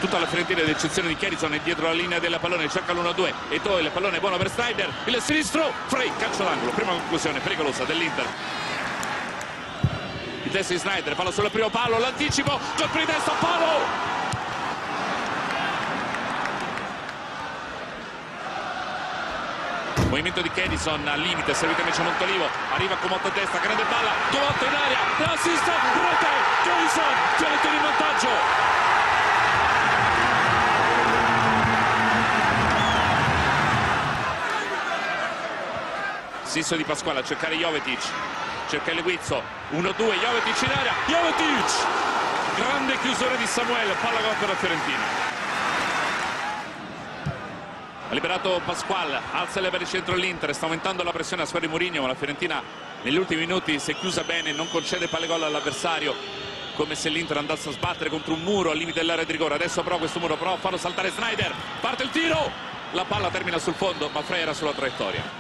tutta la Fiorentina ad eccezione di Kerizon è dietro la linea della pallone, cerca l'1-2 e poi il pallone è buono per Snyder, il sinistro, Frey, calcio d'angolo, prima conclusione pericolosa dell'Inter. Il testa di Snyder, palla sul primo palo, l'anticipo, colpo di testa, palo! Movimento di Kerizon al limite, servito invece Montolivo, arriva con molta testa, grande palla, 2 volte in aria, l'assist, rete, Kerizon, Fiorentina in vantaggio. Sisso di Pasquale a cercare Jovetic, cerca Leguizzo, 1-2, Jovetic in aria, Jovetic, grande chiusura di Samuel, palla gol per la Fiorentina. Ha liberato Pasquale, alza le per il centro l'Inter, sta aumentando la pressione a squadra di Mourinho, ma la Fiorentina negli ultimi minuti si è chiusa bene, non concede palle gol all'avversario, come se l'Inter andasse a sbattere contro un muro al limite dell'area di rigore. Adesso però questo muro prova a farlo saltare Snyder, parte il tiro, la palla termina sul fondo, ma Frey era sulla traiettoria.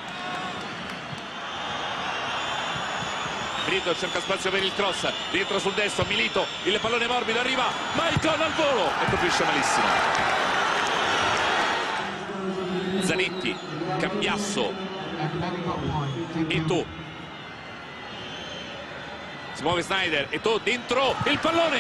Milito cerca spazio per il cross, rientra sul destro, Milito, il pallone morbido, arriva Maicon al volo e colpisce malissimo. Zanetti, Cambiasso, Eto'o, si muove Snyder, Eto'o dentro, il pallone